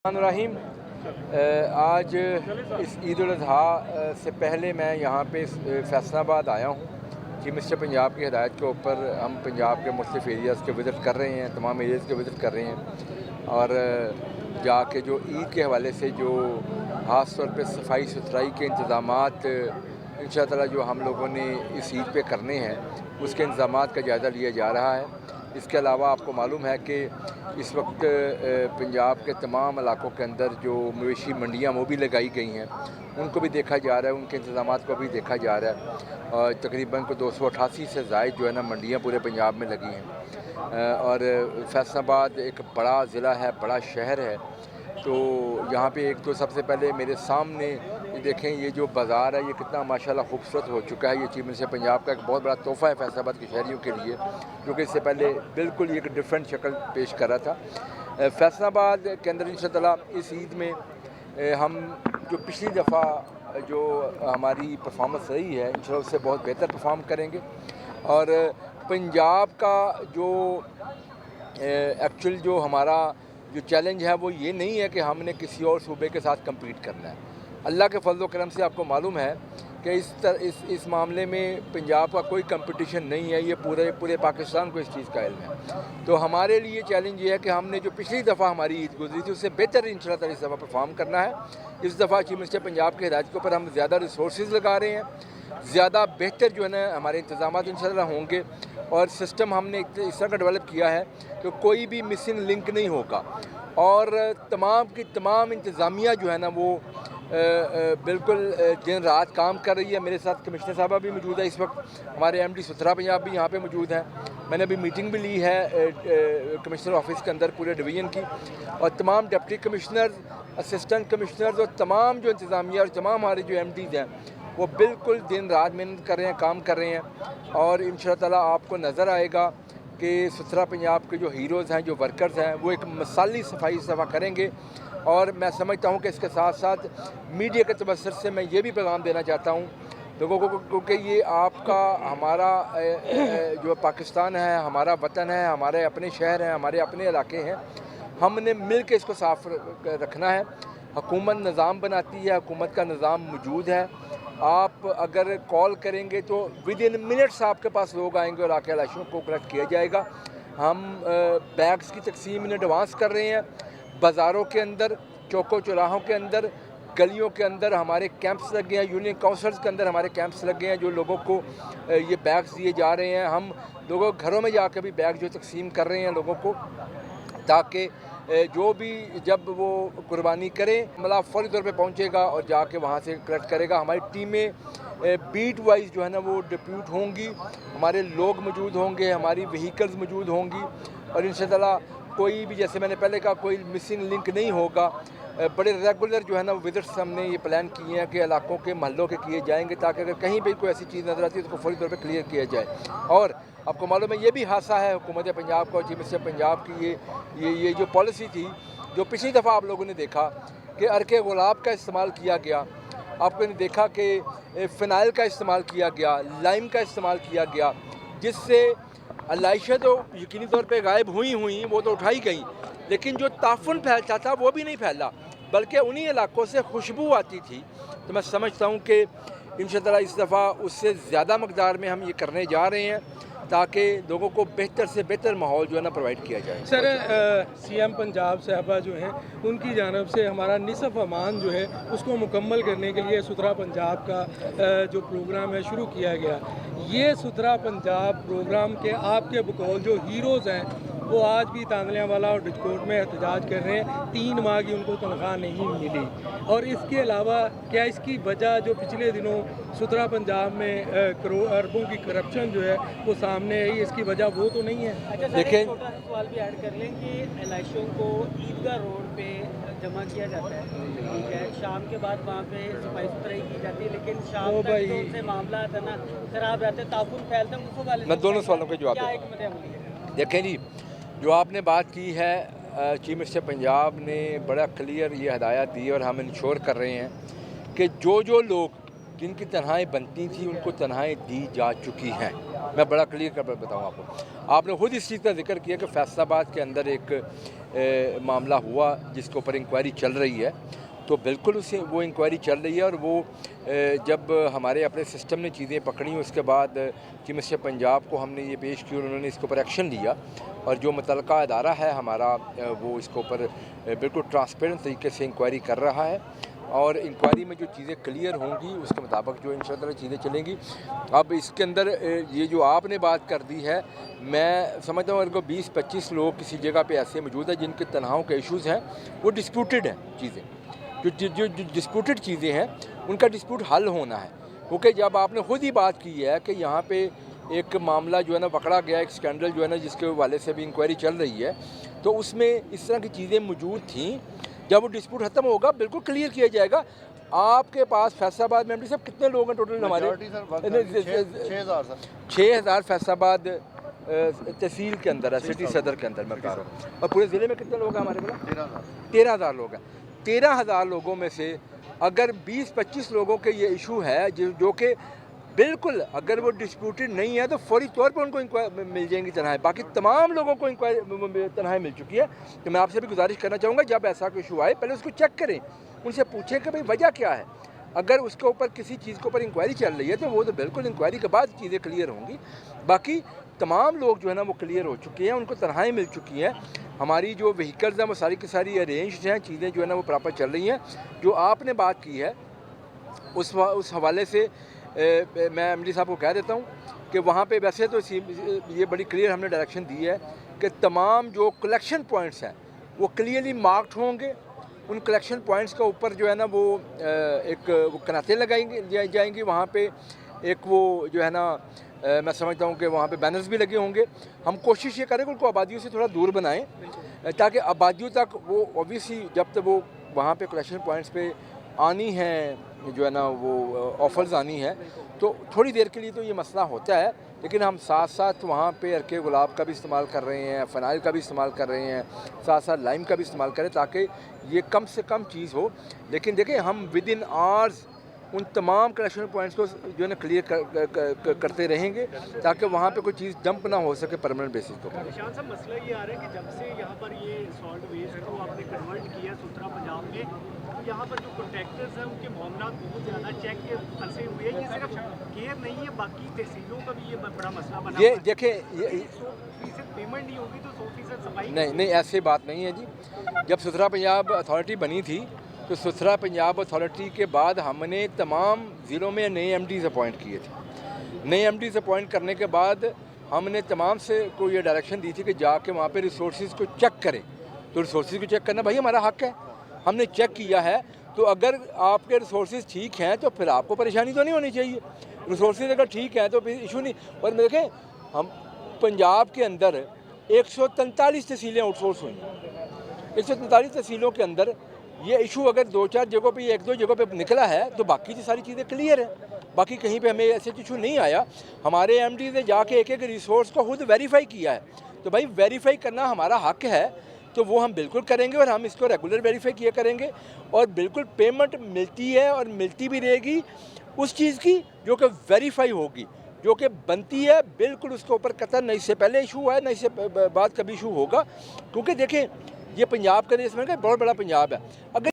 रहीम। आज इस ईद उल अज़हा से पहले मैं यहाँ पे फैसलाबाद आया हूँ। चीफ मिनिस्टर पंजाब की हिदायत के ऊपर हम पंजाब के मुख्तलिफ एरियाज़ के विज़िट कर रहे हैं, तमाम एरियाज़ के विज़िट कर रहे हैं और जाके जो ईद के हवाले से जो ख़ास तौर पे सफाई सुथराई के इंतज़ामात इंशाअल्लाह जो हम लोगों ने इस ईद पे करने हैं उसके इंतज़ामात का जायज़ा लिया जा रहा है। इसके अलावा आपको मालूम है कि इस वक्त पंजाब के तमाम इलाकों के अंदर जो मवेशी मंडियाँ वो भी लगाई गई हैं, उनको भी देखा जा रहा है, उनके इंतज़ामात को भी देखा जा रहा है। और तकरीबन को 288 से ज़ायद जो है ना मंडियाँ पूरे पंजाब में लगी हैं और फैसलाबाद एक बड़ा ज़िला है, बड़ा शहर है। तो यहाँ पे एक तो सबसे पहले मेरे सामने देखें ये जो बाज़ार है ये कितना माशाल्लाह खूबसूरत हो चुका है। ये चीफ मिनिस्टर पंजाब का एक बहुत बड़ा तोहफ़ा है फैसलाबाद के शहरियों के लिए, जो कि इससे पहले बिल्कुल एक डिफरेंट शक्ल पेश कर रहा था। फैसलाबाद के अंदर इंशाअल्लाह इस ईद में हम जो पिछली दफ़ा जो हमारी परफॉर्मेंस रही है इंशाअल्लाह उससे बहुत बेहतर परफॉर्म करेंगे। और पंजाब का जो एक्चुअल जो हमारा जो चैलेंज है वो ये नहीं है कि हमने किसी और सूबे के साथ कम्पीट करना है। अल्लाह के फजल करम से आपको मालूम है कि इस मामले में पंजाब का कोई कंपटीशन नहीं है, ये पूरे पाकिस्तान को इस चीज़ का इल्म है। तो हमारे लिए चैलेंज ये है कि हमने जो पिछली दफ़ा हमारी ईद गुजरी थी उससे बेहतर इंशाअल्लाह इस दफ़ा परफॉर्म करना है। इस दफ़ा चीफ मिनिस्टर पंजाब की हिदायत के ऊपर हम ज़्यादा रिसोर्सेज लगा रहे हैं, ज़्यादा बेहतर जो है ना हमारे इंतज़ामात इंशाअल्लाह होंगे और सिस्टम हमने इस तरह का डेवलप किया है कि कोई भी मिसिंग लिंक नहीं होगा और तमाम की तमाम इंतज़ामिया जो है ना वो बिल्कुल दिन रात काम कर रही है। मेरे साथ कमिश्नर साहबा भी मौजूद है, इस वक्त हमारे MD सुथरा पंजाब भी यहाँ पे मौजूद हैं। मैंने अभी मीटिंग भी ली है कमिश्नर ऑफिस के अंदर पूरे डिवीज़न की, और तमाम डिप्टी कमिश्नर, असिस्टेंट कमिश्नर और तमाम जो इंतज़ामिया और तमाम हमारे जो MDs हैं वो बिल्कुल दिन रात मेहनत कर रहे हैं, काम कर रहे हैं। और इंशाअल्लाह आपको नज़र आएगा कि सुथरा पंजाब के जो हीरोज़ हैं, जो वर्कर्स हैं, वो एक मिसाली सफाई इस दफ़ा करेंगे। और मैं समझता हूँ कि इसके साथ साथ मीडिया के तबसर से मैं ये भी पैगाम देना चाहता हूँ लोगों को, क्योंकि ये आपका हमारा जो पाकिस्तान है, हमारा वतन है, हमारे अपने शहर हैं, हमारे अपने इलाके हैं, हमने मिल के इसको साफ रखना है। हुकूमत निज़ाम बनाती है, हुकूमत का निज़ाम मौजूद है। आप अगर कॉल करेंगे तो विद इन मिनट्स आपके पास लोग आएंगे और आके लाशों को कलेक्ट किया जाएगा। हम बैग्स की तकसीम इन एडवांस कर रहे हैं। बाज़ारों के अंदर, चौकों चौराहों के अंदर, गलियों के अंदर हमारे कैंप्स लगे हैं, यूनियन काउंसिल्स के अंदर हमारे कैंप्स लगे हैं, जो लोगों को ये बैग्स दिए जा रहे हैं। हम लोगों के घरों में जाकर भी बैग जो तकसीम कर रहे हैं लोगों को, ताकि जो भी जब वो कुर्बानी करें मतलब फौरी तौर पे पहुंचेगा और जाके वहाँ से कलेक्ट करेगा। हमारी टीमें बीट वाइज जो है ना वो डिप्यूट होंगी, हमारे लोग मौजूद होंगे, हमारी व्हीकल्स मौजूद होंगी और इंशाअल्लाह कोई भी, जैसे मैंने पहले कहा, कोई मिसिंग लिंक नहीं होगा। बड़े रेगुलर जो है ना विजिट्स हमने ये प्लान किए हैं कि इलाकों के महलों के किए जाएंगे, ताकि अगर कहीं भी कोई ऐसी चीज़ नज़र आती है तो उसको फौरी तौर पे क्लियर किया जाए। और आपको मालूम है ये भी हादसा है हुकूमत पंजाब का और चीफ मिनिस्टर पंजाब की ये जो पॉलिसी थी, जो पिछली दफ़ा आप लोगों ने देखा कि अर्के गुलाब का इस्तेमाल किया गया, आपने देखा कि फ़िनाइल का इस्तेमाल किया गया, लाइम का इस्तेमाल किया गया, जिससे अलाइशा तो यकीनी तौर पे गायब हुई, वो तो उठाई गई, लेकिन जो ताफुन फैलता था वो भी नहीं फैला, बल्कि उन्हीं इलाकों से खुशबू आती थी। तो मैं समझता हूँ कि इंशाअल्लाह इस दफ़ा उससे ज़्यादा मकदार में हम ये करने जा रहे हैं ताकि लोगों को बेहतर से बेहतर माहौल जो है ना प्रोवाइड किया जाए। सर, CM पंजाब साहबा जो हैं उनकी जानब से हमारा निसफ अमान जो है उसको मुकम्मल करने के लिए सुथरा पंजाब का जो प्रोग्राम है शुरू किया गया। ये सुथरा पंजाब प्रोग्राम के आपके बकौल जो हीरोज़ हैं वो आज भी तांदलियावाला और डिस्कोट में एहतजाज कर रहे हैं, 3 माह की उनको तनख्वाह नहीं मिली। और इसके अलावा क्या इसकी वजह जो पिछले दिनों सुथरा पंजाब में अरबों की करप्शन जो है वो सामने आई, इसकी वजह वो तो नहीं है? अच्छा सर, एक छोटा सा सवाल भी ऐड कर लें कि एलाइशों को ईदगाह रोड पे जमा किया जाता है, ठीक है, शाम के बाद वहाँ पे सफाई सुथराई की जाती है, लेकिन शाम तक जो उनसे मामला है ना खराब रहते, ताफुन फैलते हैं, उसको वाले मैं दोनों सवालों के जवाब देखें जी। जो आपने बात की है, चीफ मिनिस्टर पंजाब ने बड़ा क्लियर ये हदायत दी और हम इंश्योर कर रहे हैं कि जो लोग जिनकी तनख्वाहें बनती थी उनको तनख्वाहें दी जा चुकी हैं। میں بڑا کلیئر کر بتاؤں آپ کو. آپ نے خود اس چیز کا ذکر کیا کہ فیصل کے اندر ایک معاملہ ہوا جس کے اوپر انکوائری چل رہی ہے. تو بالکل وہ انکوائری چل رہی ہے, اور وہ جب ہمارے اپنے سسٹم نے چیزیں پکڑیں اس کے بعد چیف منسٹر پنجاب کو ہم نے یہ پیش کی اور انہوں نے اس کے اوپر ایکشن لیا, اور جو متعلقہ ادارہ ہے ہمارا وہ اس کے اوپر بالکل ٹرانسپیرنٹ طریقے سے انکوائری کر رہا ہے, اور انکوائری میں جو چیزیں کلیئر ہوں گی اس کے مطابق جو انشاءاللہ چیزیں چلیں گی. اب اس کے اندر یہ جو آپ نے بات کر دی ہے, میں سمجھتا ہوں ان کو 20-25 لوگ کسی جگہ پہ ایسے موجود ہیں جن کے تنہاؤں کے ایشوز ہیں, وہ ڈسپیوٹڈ ہیں چیزیں, جو ڈسپیوٹڈ چیزیں ہیں ان کا ڈسپیوٹ حل ہونا ہے. کیونکہ جب آپ نے خود ہی بات کی ہے کہ یہاں پہ ایک معاملہ جو ہے نا پکڑا گیا, ایک اسکینڈل جو ہے نا جس کے حوالے سے بھی انکوائری چل رہی ہے, تو اس میں اس طرح کی چیزیں موجود تھیں. جب وہ ڈسپیوٹ ختم ہوگا بالکل کلیئر کیا جائے گا. آپ کے پاس فیصل آباد میں صاحب کتنے لوگ ہیں ٹوٹل ہمارے؟ 6000 فیصل آباد تحصیل کے اندر ہے, سٹی صدر کے اندر میں بتا رہا ہوں. اور پورے ضلع میں کتنے لوگ ہیں ہمارے پاس؟ 13,000 لوگ ہیں. 13,000 لوگوں میں سے اگر 20-25 لوگوں کے یہ ایشو ہے جو کہ بالکل اگر وہ ڈسپیوٹڈ نہیں ہے تو فوری طور پر ان کو مل جائیں گی تنہائی. باقی تمام لوگوں کو تنہائی مل چکی ہے. تو میں آپ سے بھی گزارش کرنا چاہوں گا جب ایسا کوئی ایشو آئے پہلے اس کو چیک کریں, ان سے پوچھیں کہ بھئی وجہ کیا ہے. اگر اس کے اوپر کسی چیز کے اوپر انکوائری چل رہی ہے تو وہ تو بالکل انکوائری کے بعد چیزیں کلیئر ہوں گی. باقی تمام لوگ جو ہے نا وہ کلیئر ہو چکے ہیں, ان کو تنہائی مل چکی ہیں. ہماری جو وہیکلز ہیں وہ ساری کی ساری ارینجڈ ہیں, چیزیں جو ہے نا وہ پراپر چل رہی ہیں. جو آپ نے بات کی ہے اس حوالے سے میں ایم ڈی صاحب کو کہہ دیتا ہوں کہ وہاں پہ ویسے تو یہ بڑی کلیئر ہم نے ڈائریکشن دی ہے کہ تمام جو کلیکشن پوائنٹس ہیں وہ کلیئرلی مارکڈ ہوں گے. ان کلیکشن پوائنٹس کے اوپر جو ہے نا وہ ایک کناتیں لگائی جائیں گی. وہاں پہ ایک وہ جو ہے نا میں سمجھتا ہوں کہ وہاں پہ بینرز بھی لگے ہوں گے. ہم کوشش یہ کریں کہ ان کو آبادیوں سے تھوڑا دور بنائیں تاکہ آبادیوں تک وہ اوبیسلی جب تک وہ وہاں پہ کلیکشن پوائنٹس پہ آنی ہیں جو ہے نا وہ آفرز آنی ہے تو تھوڑی دیر کے لیے تو یہ مسئلہ ہوتا ہے. لیکن ہم ساتھ ساتھ وہاں پہ عرق گلاب کا بھی استعمال کر رہے ہیں, فنائل کا بھی استعمال کر رہے ہیں, ساتھ ساتھ لائم کا بھی استعمال کریں تاکہ یہ کم سے کم چیز ہو. لیکن دیکھیں ہم ود ان آورز ان تمام کلیکشن پوائنٹس کو جو ہے نا کلیئر کرتے رہیں گے تاکہ وہاں پہ کوئی چیز ڈمپ نہ ہو سکے پرماننٹ بیسس پر. نشان صاحب مسئلہ یہ آ رہا ہے کہ جب سے یہاں پر یہ سالٹ ویسٹ کو آپ نے کنورٹ کیا ستھرا پنجاب میں, یہاں پر جو کنٹریکٹرز ہیں ان کے معاملات بہت زیادہ چیک کے پھنسے ہوئے ہیں. یہ صرف کیئر نہیں ہے, باقی تحصیلوں کا بھی یہ بڑا مسئلہ بنا. یہ دیکھیں 100% پیمنٹ نہیں ہوگی تو 100% صفائی نہیں ایسی بات نہیں ہے جی. جب ستھرا پنجاب اتھارٹی بنی تھی تو ستھرا پنجاب اتھارٹی کے بعد ہم نے تمام ضلعوں میں نئے ایم ڈیز اپوائنٹ کیے تھے. نئے ایم ڈیز اپوائنٹ کرنے کے بعد ہم نے تمام سے کو یہ ڈائریکشن دی تھی کہ جا کے وہاں پہ ریسورسز کو چیک کریں. تو ریسورسز کو چیک کرنا بھائی ہمارا حق ہے, ہم نے چیک کیا ہے. تو اگر آپ کے ریسورسز ٹھیک ہیں تو پھر آپ کو پریشانی تو نہیں ہونی چاہیے. ریسورسز اگر ٹھیک ہیں تو پھر ایشو نہیں. اور دیکھیں ہم پنجاب کے اندر 143 تحصیلیں آؤٹ سورس ہوئی ہیں. 143 تحصیلوں کے اندر یہ ایشو اگر 2-4 جگہوں پہ 1-2 جگہوں پہ نکلا ہے تو باقی کی ساری چیزیں کلیئر ہیں. باقی کہیں پہ ہمیں ایسے ایشو نہیں آیا. ہمارے ایم ڈی نے جا کے ایک ایک ریسورس کو خود ویریفائی کیا ہے. تو بھائی ویریفائی کرنا ہمارا حق ہے تو وہ ہم بالکل کریں گے, اور ہم اس کو ریگولر ویریفائی کیا کریں گے. اور بالکل پیمنٹ ملتی ہے اور ملتی بھی رہے گی اس چیز کی جو کہ ویریفائی ہوگی, جو کہ بنتی ہے. بالکل اس کے اوپر قطعاً نہ اس سے پہلے ایشو ہوا ہے نہ اس سے بعد کبھی ایشو ہوگا. کیونکہ دیکھیں یہ پنجاب کا دیش میں بہت بڑا پنجاب ہے. اگر